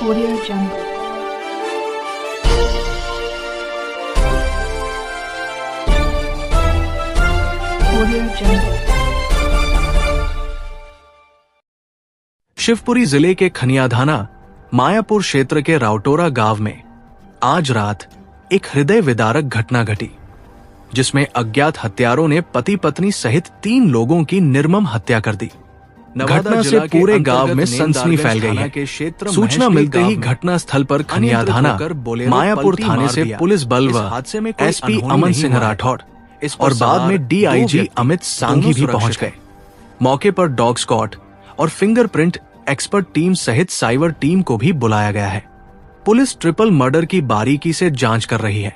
Audio Jungle. Audio Jungle. Shivpuri जिले के खनियाधाना मायापुर क्षेत्र के राउटोरा गांव में आज रात एक हृदय विदारक घटना घटी, जिसमें अज्ञात हत्यारों ने पति पत्नी सहित 3 लोगों की निर्मम हत्या कर दी। घटना से पूरे गांव में सनसनी फैल गई है। सूचना मिलते ही घटना स्थल पर खनियाधाना मायापुर थाने से पुलिस बल व एसपी अमन सिंह राठौड़ और बाद में डीआईजी अमित सांघी भी पहुंच गए। मौके पर डॉग स्क्वाड और फिंगरप्रिंट एक्सपर्ट टीम सहित साइबर टीम को भी बुलाया गया है। पुलिस ट्रिपल मर्डर की बारीकी से जांच कर रही है।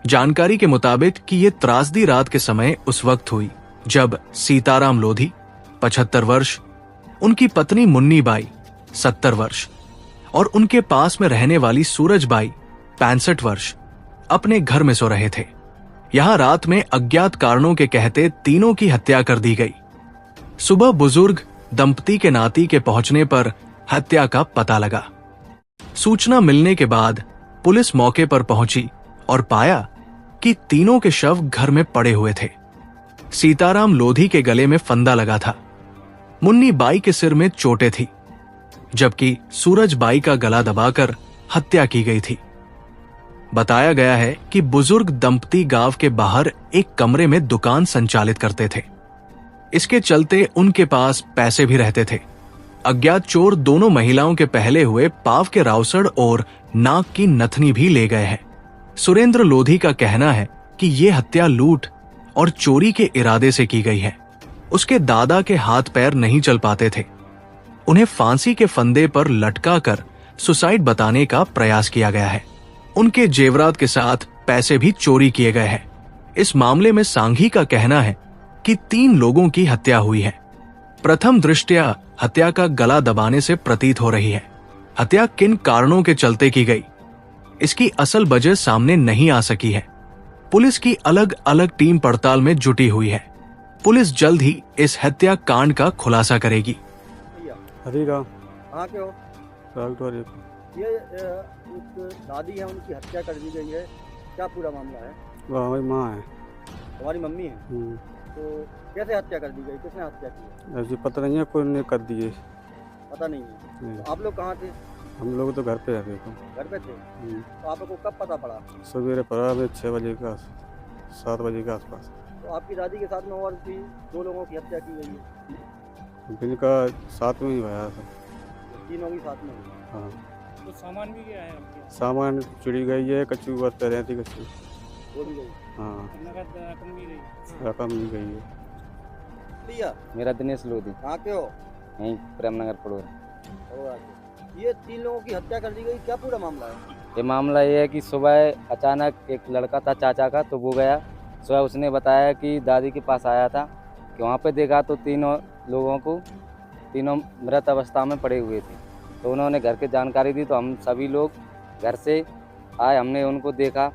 जानकारी के मुताबिक कि ये त्रासदी रात के समय उस वक्त हुई जब सीताराम लोधी 75 वर्ष, उनकी पत्नी मुन्नी बाई 70 वर्ष और उनके पास में रहने वाली सूरज बाई 65 वर्ष अपने घर में सो रहे थे। यहां रात में अज्ञात कारणों के कहते तीनों की हत्या कर दी गई। सुबह बुजुर्ग दंपति के नाती के पहुंचने पर हत्या का पता लगा। सूचना मिलने के बाद पुलिस मौके पर पहुंची और पाया कि तीनों के शव घर में पड़े हुए थे। सीताराम लोधी के गले में फंदा लगा था, मुन्नी बाई के सिर में चोटें थी, जबकि सूरज बाई का गला दबाकर हत्या की गई थी। बताया गया है कि बुजुर्ग दंपति गांव के बाहर एक कमरे में दुकान संचालित करते थे। इसके चलते उनके पास पैसे भी रहते थे। अज्ञात चोर दोनों महिलाओं के पहले हुए पाव के राउसड़ और नाक की नथनी भी ले गए हैं। सुरेंद्र लोधी का कहना है कि ये हत्या लूट और चोरी के इरादे से की गई है। उसके दादा के हाथ पैर नहीं चल पाते थे। उन्हें फांसी के फंदे पर लटका कर सुसाइड बताने का प्रयास किया गया है। उनके जेवरात के साथ पैसे भी चोरी किए गए हैं। इस मामले में सांघी का कहना है कि 3 लोगों की हत्या हुई है। प्रथम दृष्टया हत्या का गला दबाने से प्रतीत हो रही है। हत्या किन कारणों के चलते की गई, इसकी असल वजह सामने नहीं आ सकी है। पुलिस की अलग अलग टीम पड़ताल में जुटी हुई है। पुलिस जल्द ही इस हत्या कांड का खुलासा करेगी। हरीराम कहाँ के हो? राउटोरा। ये एक दादी है, उनकी हत्या कर दी गई है, क्या पूरा मामला है? वो हमारी माँ है। तुम्हारी मम्मी है? तो कैसे हत्या कर दी गई, किसने हत्या की? ऐसी पता नहीं है, कोई ने कर दिए। पता नहीं है। तो आप लोग कहाँ थे? हम लोग तो घर पे है। देखो घर पे थे। तो आप लोग को कब पता पड़ा? सवेरे पड़ा हमें 6 बजे का 7 बजे के आसपास। तो आपकी दादी के साथ में और भी 2 लोगों की हत्या की गई है? जिनका साथ में ही हुआ था। तीनों की साथ में हुई? हाँ। तो सामान भी गया है आपके? सामान चुरी गई है, कच्ची बर्तन रहती कच्ची। वो भी गई? हाँ। नगद रकम भी गई? रकम भी गई है। भैया मेरा दिनेश लोधी, कहाँ के हो? यहीं प्रेमनगर पड़ोरा। ये 3 लोगों की हत्या कर दी गई, क्या पूरा मामला है? ये मामला ये है कि सुबह अचानक एक लड़का था चाचा का, तो वो गया सुबह। उसने बताया कि दादी के पास आया था कि वहाँ पे देखा तो 3 लोगों को, 3 मृत अवस्था में पड़े हुए थे। तो उन्होंने घर की जानकारी दी, तो हम सभी लोग घर से आए, हमने उनको देखा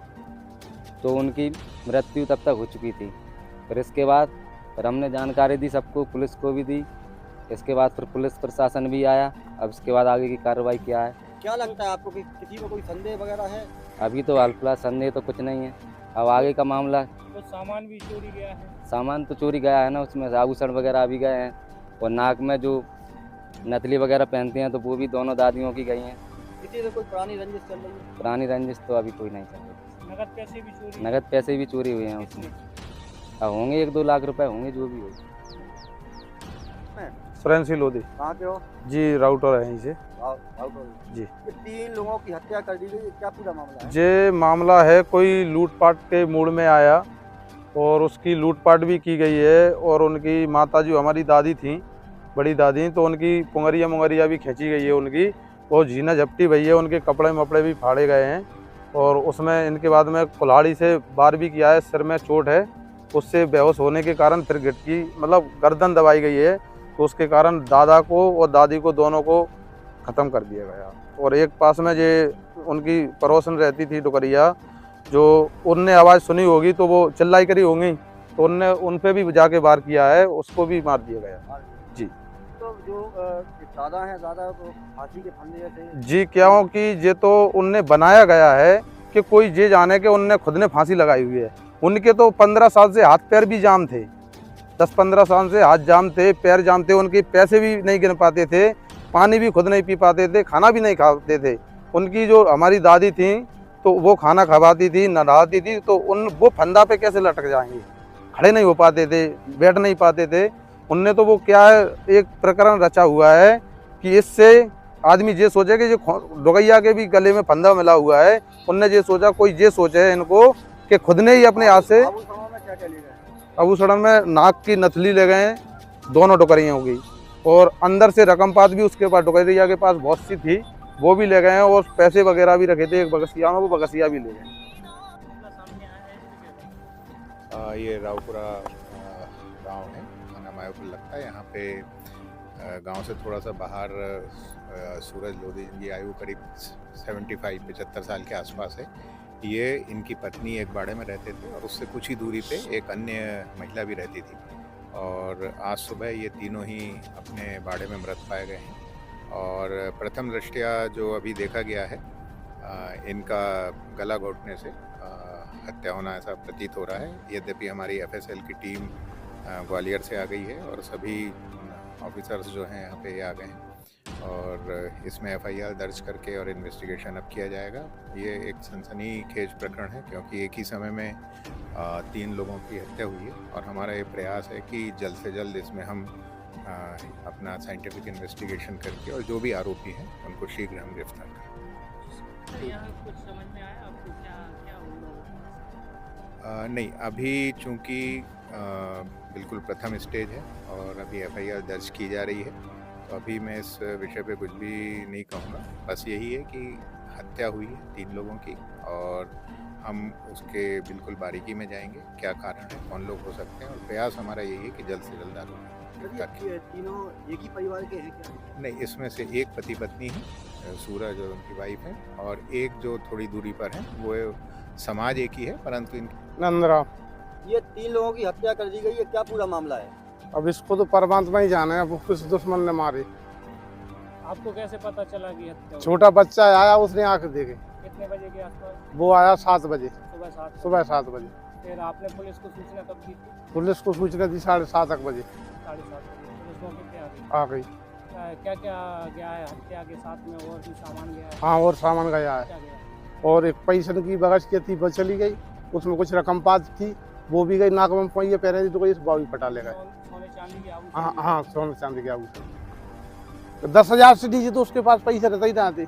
तो उनकी मृत्यु तब तक हो चुकी थी। फिर इसके बाद फिर हमने जानकारी दी सबको, पुलिस को भी दी। इसके बाद फिर पुलिस प्रशासन भी आया। अब इसके बाद आगे की कार्रवाई क्या है? क्या लगता है आपको कि किसी को कोई संदेह वगैरह है? अभी तो हाल संदेह तो कुछ नहीं है। अब आगे का मामला। तो सामान भी चोरी गया है? सामान तो चोरी गया है ना, उसमें आभूषण वगैरह भी गए हैं और नाक में जो नथली वगैरह पहनते हैं तो वो भी दोनों दादियों की गई हैं। किसी से कोई पुरानी रंजिश चल रही है? पुरानी रंजिश तो अभी कोई नहीं चल रही। नगद पैसे भी चोरी? नगद पैसे भी चोरी हुए हैं उसमें। अब होंगे 1-2 लाख रुपए होंगे, जो भी हो। सुरेंद्र लोधी। कहाँ के हो? जी राउटोरा है यहीं से। जी। ये 3 लोगों की हत्या कर दी गई, क्या पूरा मामला है? ये मामला है, कोई लूटपाट के मूड में आया और उसकी लूटपाट भी की गई है। और उनकी माता जो हमारी दादी थी, बड़ी दादी, तो उनकी पुंगरिया भी खींची गई है उनकी। वो झीना झपटी भई है, उनके कपड़े मपड़े भी फाड़े गए हैं। और उसमें इनके बाद में कुल्हाड़ी से वार भी किया है, सिर में चोट है। उससे बेहोश होने के कारण फिर गिट्टी मतलब गर्दन दबाई गई है, तो उसके कारण दादा को और दादी को दोनों को ख़त्म कर दिया गया। और एक पास में जे उनकी पड़ोसन रहती थी डुकरिया, जो उनने आवाज़ सुनी होगी तो वो चिल्लाई करी होंगी, तो उनने उन पे भी जाके वार किया है, उसको भी मार दिया गया। जी। तो जो दादा हैं दादा को फांसी के फंदे जैसे जी, क्योंकि ये तो उनने बनाया गया है कि कोई ये जाने के उनने खुद ने फांसी लगाई हुई है। उनके तो 15 साल से हाथ पैर भी जाम थे, 10-15 साल से हाथ जाम थे, पैर जाम थे, उनके पैसे भी नहीं गिन पाते थे, पानी भी खुद नहीं पी पाते थे, खाना भी नहीं खाते थे। उनकी जो हमारी दादी थी तो वो खाना खवाती थी, नहलाती थी, तो वो फंदा पे कैसे लटक जाएंगे, खड़े नहीं हो पाते थे, बैठ नहीं पाते थे। उनने तो वो क्या है, एक प्रकरण रचा हुआ है कि इससे आदमी ये सोचे कि जो डुगैया के भी गले में फंदा मिला हुआ है, उनने ये सोचा, कोई ये सोचे इनको कि खुद ने ही अपने हाथ से आभूषणों में क्या क्या ले गए? आभूषण में नाक की नथली ले गए, दोनों डुकरियों की, और अंदर से रकमपात भी उसके पास, डुकरिया के पास बहुत सी थी, वो भी ले गए हैं, और पैसे वगैरह भी रखे थे एक बगसिया में, वो बगसिया भी ले गए। ये रावपुरा गांव है, थाना मायापुर लगता है। यहाँ पे गांव से थोड़ा सा बाहर सूरज लोधी, जिनकी आयु करीब 75 साल के आसपास है। ये इनकी पत्नी एक बाड़े में रहते थे और उससे कुछ ही दूरी पे एक अन्य महिला भी रहती थी, और आज सुबह ये तीनों ही अपने बाड़े में मृत पाए गए हैं। और प्रथम दृष्टया जो अभी देखा गया है, इनका गला घोटने से हत्या होना ऐसा प्रतीत हो रहा है। यद्यपि हमारी एफएसएल की टीम ग्वालियर से आ गई है और सभी ऑफिसर्स जो हैं यहाँ पे आ गए हैं, और इसमें एफआईआर दर्ज करके और इन्वेस्टिगेशन अब किया जाएगा। ये एक सनसनीखेज प्रकरण है, क्योंकि एक ही समय में 3 लोगों की हत्या हुई है, और हमारा ये प्रयास है कि जल्द से जल्द इसमें हम अपना साइंटिफिक इन्वेस्टिगेशन करके और जो भी आरोपी हैं उनको शीघ्र हम गिरफ्तार करें। यहाँ कुछ समझ में आया आपको क्या क्या हुआ? नहीं, अभी चूँकि बिल्कुल प्रथम स्टेज है और अभी एफआईआर दर्ज की जा रही है, तो अभी मैं इस विषय पे कुछ भी नहीं कहूँगा। बस यही है कि हत्या हुई है 3 लोगों की, और हम उसके बिल्कुल बारीकी में जाएंगे, क्या कारण है, कौन लोग हो सकते हैं, और प्रयास हमारा यही है कि जल्द से जल्द आरोपी गिरफ्तार किया। ये तीनों एक ही परिवार के हैं क्या? नहीं, इसमें से एक पति पत्नी है, सूरज और उनकी वाइफ है, और एक जो थोड़ी दूरी पर है वो समाज एक ही है, परंतु इनकी नंदरा, ये 3 लोगों की हत्या कर दी गई है, क्या पूरा मामला है? अब इसको तो परमात्मा ही जाने, अब किस दुश्मन ने मारे। आपको कैसे पता चला कि हत्या हुई? छोटा बच्चा आया, उसने आके देखे, कितने बजे के आसपास? वो आया 7 बजे, सुबह 7 बजे। फिर आपने पुलिस को सूचना कब दी थी? पुलिस को सूचना दी 7:30 बजे, 7:30 बजे। पुलिस मौके पे आ गई। आ गई। क्या क्या गया है हत्या के साथ में, और भी सामान गया है? हाँ, और सामान गया है, क्या गया? और एक पैसन की बगस की थी, वो चली गई, उसमें कुछ रकम पात थी, वो भी गई, नाक में पैर पैरे तो गई, वो भी पटा ले गए। सोने चांदी के हाँ हाँ, सोने चांदी के आभूषण। 10,000 से नीचे तो उसके पास पैसे रहते ही ना थे।